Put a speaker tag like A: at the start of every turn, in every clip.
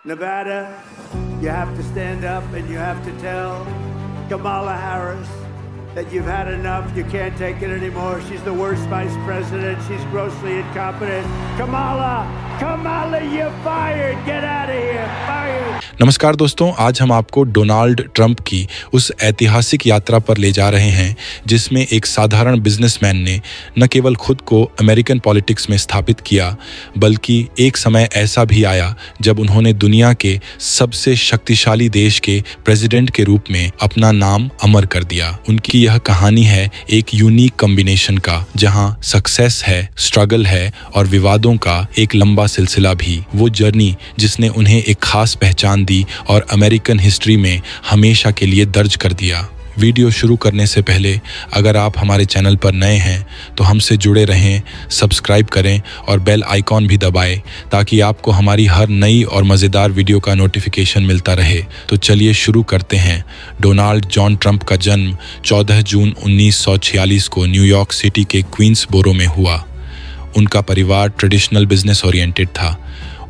A: Nevada, you have to stand up and you have to tell Kamala Harris that you've had enough, you can't take it anymore. She's the worst vice president. She's grossly incompetent. Kamala, you're fired. Get out of here. Fired.
B: नमस्कार दोस्तों, आज हम आपको Donald Trump की उस ऐतिहासिक यात्रा पर ले जा रहे हैं जिसमें एक साधारण बिजनेसमैन ने न केवल खुद को अमेरिकन पॉलिटिक्स में स्थापित किया, बल्कि एक समय ऐसा भी आया जब उन्होंने दुनिया के सबसे शक्तिशाली देश के प्रेसिडेंट के रूप में अपना नाम अमर कर दिया। उनकी यह कहानी है एक यूनिक कॉम्बिनेशन का, जहां सक्सेस है, स्ट्रगल है और विवादों का एक लंबा सिलसिला भी। वो जर्नी जिसने उन्हें एक खास पहचान दी और अमेरिकन हिस्ट्री में हमेशा के लिए दर्ज कर दिया। वीडियो शुरू करने से पहले अगर आप हमारे चैनल पर नए हैं तो हमसे जुड़े रहें, सब्सक्राइब करें और बेल आइकॉन भी दबाएं ताकि आपको हमारी हर नई और मज़ेदार वीडियो का नोटिफिकेशन मिलता रहे। तो चलिए शुरू करते हैं। डोनाल्ड जॉन ट्रंप का जन्म 14 जून 1946 को न्यूयॉर्क सिटी के क्वींसबोरो में हुआ। उनका परिवार ट्रेडिशनल बिजनेस ओरिएंटेड था।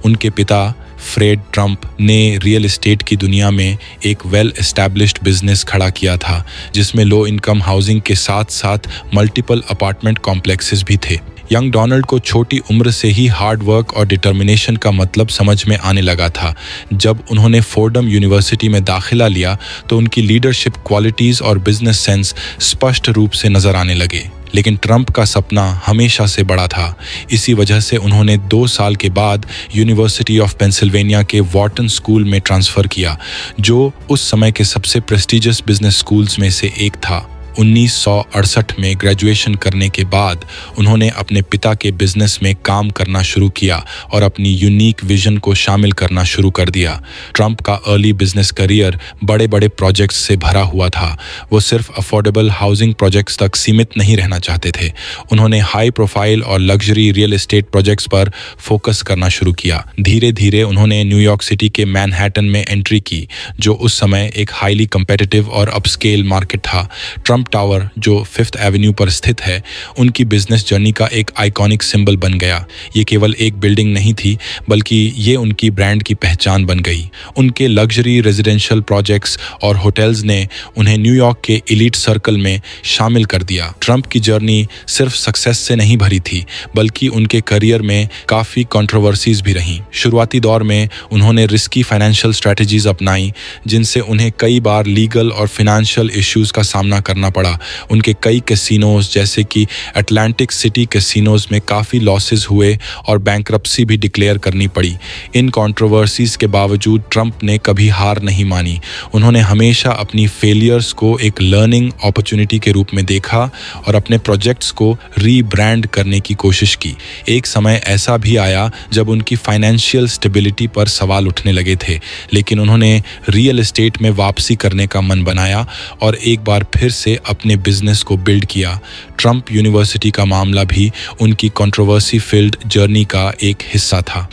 B: उनके पिता फ्रेड ट्रंप ने रियल एस्टेट की दुनिया में एक वेल एस्टैब्लिश्ड बिजनेस खड़ा किया था, जिसमें लो इनकम हाउसिंग के साथ साथ मल्टीपल अपार्टमेंट कॉम्प्लेक्सेस भी थे। यंग डोनाल्ड को छोटी उम्र से ही हार्ड वर्क और डिटर्मिनेशन का मतलब समझ में आने लगा था। जब उन्होंने फोर्डम यूनिवर्सिटी में दाखिला लिया तो उनकी लीडरशिप क्वालिटीज़ और बिजनेस सेंस स्पष्ट रूप से नजर आने लगे। लेकिन ट्रंप का सपना हमेशा से बड़ा था। इसी वजह से उन्होंने 2 साल के बाद यूनिवर्सिटी ऑफ पेंसिल्वेनिया के वॉर्टन स्कूल में ट्रांसफ़र किया, जो उस समय के सबसे प्रेस्टिजियस बिजनेस स्कूल्स में से एक था। 1968 में ग्रेजुएशन करने के बाद उन्होंने अपने पिता के बिजनेस में काम करना शुरू किया और अपनी यूनिक विजन को शामिल करना शुरू कर दिया। ट्रंप का अर्ली बिजनेस करियर बड़े बड़े प्रोजेक्ट्स से भरा हुआ था। वो सिर्फ अफोर्डेबल हाउसिंग प्रोजेक्ट्स तक सीमित नहीं रहना चाहते थे। उन्होंने हाई प्रोफाइल और लग्जरी रियल एस्टेट प्रोजेक्ट्स पर फोकस करना शुरू किया। धीरे धीरे उन्होंने न्यूयॉर्क सिटी के मैनहट्टन में एंट्री की, जो उस समय एक हाईली कम्पिटिटिव और अपस्केल मार्केट था। ट्रंप टावर, जो 5th एवेन्यू पर स्थित है, उनकी बिजनेस जर्नी का एक आइकॉनिक सिंबल बन गया। ये केवल एक बिल्डिंग नहीं थी, बल्कि ये उनकी ब्रांड की पहचान बन गई। उनके लग्जरी रेजिडेंशियल प्रोजेक्ट्स और होटल्स ने उन्हें न्यूयॉर्क के एलीट सर्कल में शामिल कर दिया। ट्रंप की जर्नी सिर्फ सक्सेस से नहीं भरी थी, बल्कि उनके करियर में काफ़ी कंट्रोवर्सीज भी रहीं। शुरुआती दौर में उन्होंने रिस्की फाइनेंशियल स्ट्रेटजीज अपनाई, जिनसे उन्हें कई बार लीगल और फिनेंशियल इश्यूज का सामना करना पड़ा। उनके कई कैसीनोज जैसे कि अटलांटिक सिटी कैसीनोज में काफ़ी लॉसेस हुए और बैंक्रप्सी भी डिक्लेयर करनी पड़ी। इन कंट्रोवर्सीज के बावजूद ट्रंप ने कभी हार नहीं मानी। उन्होंने हमेशा अपनी फेलियर्स को एक लर्निंग अपॉर्चुनिटी के रूप में देखा और अपने प्रोजेक्ट्स को रीब्रांड करने की कोशिश की। एक समय ऐसा भी आया जब उनकी फाइनेंशियल स्टेबिलिटी पर सवाल उठने लगे थे, लेकिन उन्होंने रियल एस्टेट में वापसी करने का मन बनाया और एक बार फिर से अपने बिजनेस को बिल्ड किया। ट्रंप यूनिवर्सिटी का मामला भी उनकी कंट्रोवर्सी फील्ड जर्नी का एक हिस्सा था।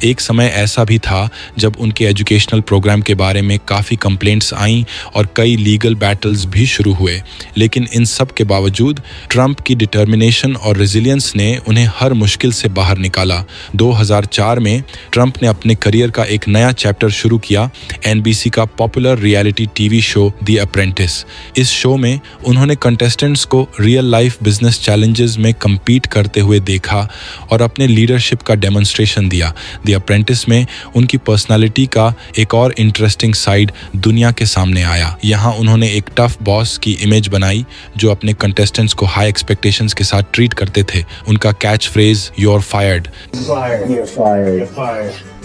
B: एक समय ऐसा भी था जब उनके एजुकेशनल प्रोग्राम के बारे में काफ़ी कंप्लेंट्स आईं और कई लीगल बैटल्स भी शुरू हुए, लेकिन इन सब के बावजूद ट्रंप की डिटर्मिनेशन और रेजिलियंस ने उन्हें हर मुश्किल से बाहर निकाला। 2004 में ट्रंप ने अपने करियर का एक नया चैप्टर शुरू किया, NBC का popular reality TV show the apprentice. इस शो में उन्होंने कंटेस्टेंट्स को रियल लाइफ बिजनेस चैलेंजेस में compete करते हुए देखा और अपने लीडरशिप का डेमोन्स्ट्रेशन दिया। द अप्रेंटिस में उनकी पर्सनालिटी का एक और इंटरेस्टिंग साइड दुनिया के सामने आया। यहाँ उन्होंने एक टफ बॉस की इमेज बनाई जो अपने कंटेस्टेंट्स को हाई एक्सपेक्टेशंस के साथ ट्रीट करते थे। उनका कैच फ्रेज "You're fired"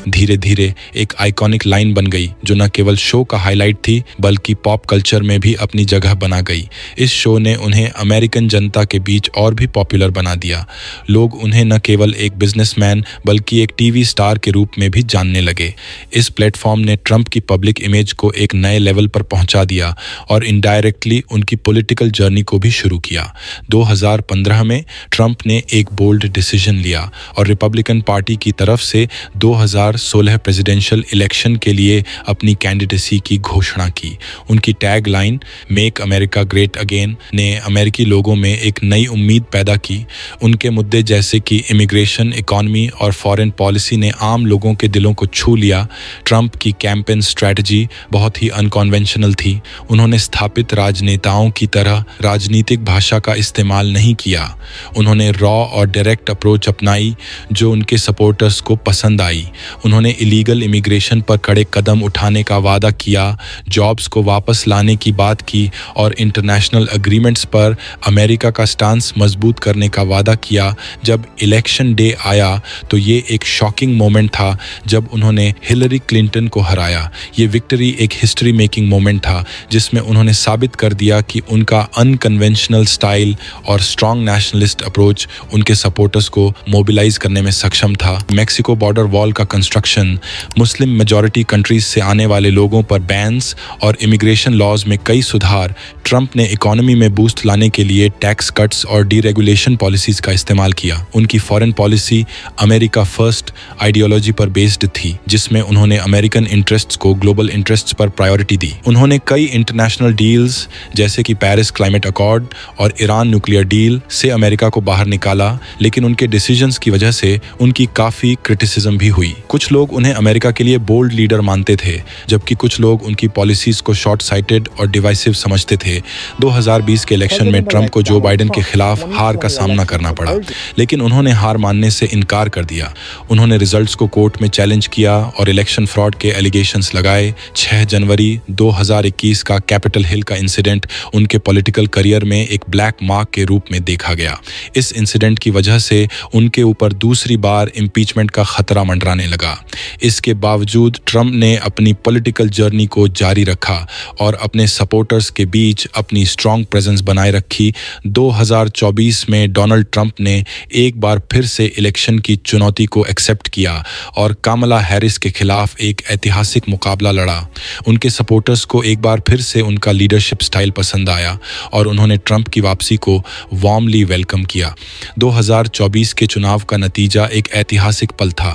B: धीरे धीरे एक आइकॉनिक लाइन बन गई, जो न केवल शो का हाईलाइट थी बल्कि पॉप कल्चर में भी अपनी जगह बना गई। इस शो ने उन्हें अमेरिकन जनता के बीच और भी पॉपुलर बना दिया। लोग उन्हें न केवल एक बिजनेसमैन बल्कि एक टीवी स्टार के रूप में भी जानने लगे। इस प्लेटफॉर्म ने ट्रंप की पब्लिक इमेज को एक नए लेवल पर पहुंचा दिया और इनडायरेक्टली उनकी पॉलिटिकल जर्नी को भी शुरू किया। 2015 में ट्रंप ने एक बोल्ड डिसीजन लिया और रिपब्लिकन पार्टी की तरफ से 2000 2016 प्रेसिडेंशियल इलेक्शन के लिए अपनी कैंडिडेसी की घोषणा की। उनकी tag line make America great again ने अमेरिकी लोगों में एक नई उम्मीद पैदा की। उनके मुद्दे जैसे कि इमिग्रेशन, इकॉनमी और फॉरेन पॉलिसी ने आम लोगों के दिलों को छू लिया। ट्रंप की कैंपेन स्ट्रैटेजी बहुत ही अनकन्वेंशनल थी। उन्होंने स्थापित राजनेताओं की तरह राजनीतिक भाषा का इस्तेमाल नहीं किया। उन्होंने रॉ और डायरेक्ट अप्रोच अपनाई जो उनके सपोर्टर्स को पसंद आई। उन्होंने इलीगल इमिग्रेशन पर कड़े कदम उठाने का वादा किया, जॉब्स को वापस लाने की बात की और इंटरनेशनल एग्रीमेंट्स पर अमेरिका का स्टांस मजबूत करने का वादा किया। जब इलेक्शन डे आया तो ये एक शॉकिंग मोमेंट था जब उन्होंने हिलरी क्लिंटन को हराया। ये विक्ट्री एक हिस्ट्री मेकिंग मोमेंट था जिसमें उन्होंने साबित कर दिया कि उनका अनकन्वेंशनल स्टाइल और स्ट्रॉन्ग नेशनलिस्ट अप्रोच उनके सपोर्टर्स को मोबिलाइज करने में सक्षम था। मेक्सिको बॉर्डर वॉल का कंस्ट्रक्शन, मुस्लिम मेजॉरिटी कंट्रीज से आने वाले लोगों पर बैन्स और इमिग्रेशन लॉज में कई सुधार, ट्रंप ने इकोनॉमी में बूस्ट लाने के लिए टैक्स कट्स और डीरेगुलेशन पॉलिसीज का इस्तेमाल किया। उनकी foreign policy America first ideology पर बेस्ड थी जिसमें उन्होंने अमेरिकन इंटरेस्ट्स को ग्लोबल इंटरेस्ट्स पर प्रायोरिटी दी। उन्होंने कई इंटरनेशनल डील्स जैसे कि पेरिस क्लाइमेट अकॉर्ड और ईरान न्यूक्लियर डील से अमेरिका को बाहर निकाला, लेकिन उनके डिसीजंस की वजह से उनकी काफी क्रिटिसिज्म भी हुई। कुछ लोग उन्हें अमेरिका के लिए बोल्ड लीडर मानते थे जबकि कुछ लोग उनकी पॉलिसीज को शॉर्ट साइटेड और डिवाइसिव समझते थे। 2020 के इलेक्शन में ट्रंप को जो बाइडेन के खिलाफ हार का सामना करना पड़ा, लेकिन उन्होंने हार मानने से इनकार कर दिया। उन्होंने रिजल्ट्स को कोर्ट में चैलेंज किया और इलेक्शन फ्रॉड के एलिगेशंस लगाए। 6 जनवरी 2021 का कैपिटल हिल का इंसिडेंट उनके पॉलिटिकल करियर में एक ब्लैक मार्क के रूप में देखा गया। इस इंसिडेंट की वजह से उनके ऊपर दूसरी बार इम्पीचमेंट का खतरा मंडराने लगा। इसके बावजूद ट्रंप ने अपनी पॉलिटिकल जर्नी को जारी रखा और अपने सपोर्टर्स के बीच अपनी स्ट्रॉन्ग प्रेजेंस बनाए रखी। 2024 में डोनाल्ड ट्रंप ने एक बार फिर से इलेक्शन की चुनौती को एक्सेप्ट किया और कमला हैरिस के खिलाफ एक ऐतिहासिक मुकाबला लड़ा। उनके सपोर्टर्स को एक बार फिर से उनका लीडरशिप स्टाइल पसंद आया और उन्होंने ट्रंप की वापसी को वार्मली वेलकम किया। 2024 के चुनाव का नतीजा एक ऐतिहासिक पल था।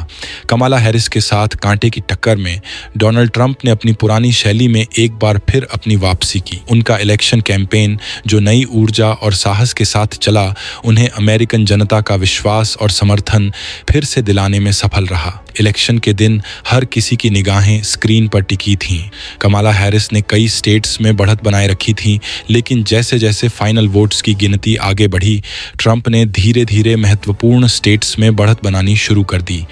B: कमला हैरिस के साथ कांटे की टक्कर में डोनाल्ड ट्रंप ने अपनी पुरानी शैली में एक बार फिर अपनी वापसी की। उनका इलेक्शन कैंपेन जो नई ऊर्जा और साहस के साथ चला, उन्हें अमेरिकन जनता का विश्वास और समर्थन फिर से दिलाने में सफल रहा। इलेक्शन के दिन हर किसी की निगाहें स्क्रीन पर टिकी थीं। कमला हैरिस ने कई स्टेट्स में बढ़त बनाए रखी थी, लेकिन जैसे जैसे फाइनल वोट्स की गिनती आगे बढ़ी, ट्रंप ने धीरे धीरे महत्वपूर्ण स्टेट्स में बढ़त बनानी शुरू कर दी।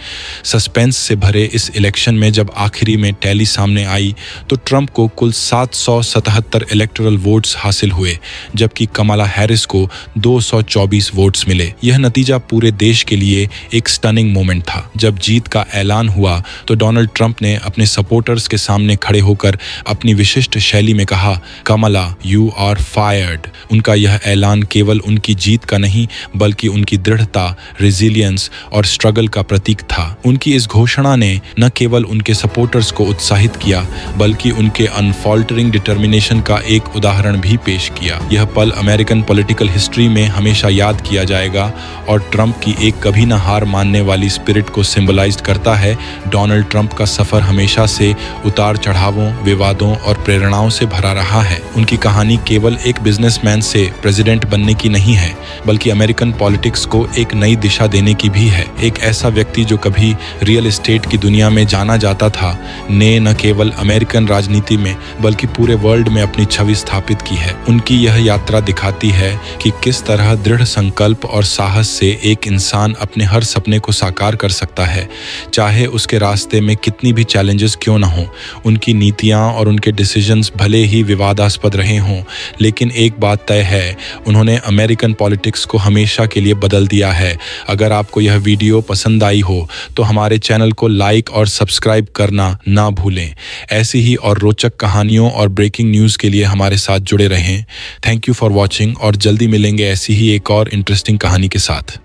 B: सस्पेंस से भरे इस इलेक्शन में जब आखिरी में टैली सामने आई तो ट्रंप को कुल 777 इलेक्टोरल वोट्स हासिल हुए, जबकि कमला हैरिस को 224 वोट्स मिले। यह नतीजा पूरे देश के लिए एक स्टनिंग मोमेंट था। जब जीत का ऐलान हुआ तो डोनाल्ड ट्रंप ने अपने सपोर्टर्स के सामने खड़े होकर अपनी विशिष्ट शैली में कहा, कमला यू आर फायर्ड। उनका यह ऐलान केवल उनकी जीत का नहीं बल्कि उनकी दृढ़ता, रेजिलियंस और स्ट्रगल का प्रतीक था। उनकी इस घोषणा ने न केवल उनके सपोर्टर्स को उत्साहित किया बल्कि उनके अनफॉल्टरिंग डिटर्मिनेशन का एक उदाहरण भी पेश किया। यह पल अमेरिकन पॉलिटिकल हिस्ट्री में हमेशा याद किया जाएगा और ट्रंप की एक कभी न हार मानने वाली स्पिरिट को सिंबलाइज करता है। डोनाल्ड ट्रंप का सफर हमेशा से उतार चढ़ावों, विवादों और प्रेरणाओं से भरा रहा है। उनकी कहानी केवल एक बिजनेसमैन से प्रेसिडेंट बनने की नहीं है बल्कि अमेरिकन पॉलिटिक्स को एक नई दिशा देने की भी है। एक ऐसा व्यक्ति जो कभी रियल एस्टेट की दुनिया में जाना जाता था ने न केवल अमेरिकन राजनीति में बल्कि पूरे वर्ल्ड में अपनी छवि स्थापित की है। उनकी यह यात्रा दिखाती है कि किस तरह दृढ़ संकल्प और साहस से एक इंसान अपने हर सपने को साकार कर सकता है, चाहे उसके रास्ते में कितनी भी चैलेंजेस क्यों न हो। उनकी नीतियां और उनके डिसीजंस भले ही विवादास्पद रहे हों, लेकिन एक बात तय है, उन्होंने अमेरिकन पॉलिटिक्स को हमेशा के लिए बदल दिया है। अगर आपको यह वीडियो पसंद आई हो तो हमारे चैनल को लाइक और सब्सक्राइब करना ना भूलें। ऐसी ही और रोचक कहानियों और ब्रेकिंग न्यूज़ के लिए हमारे साथ जुड़े रहें। थैंक यू फॉर वॉचिंग और जल्दी मिलेंगे ऐसी ही एक और इंटरेस्टिंग कहानी के साथ।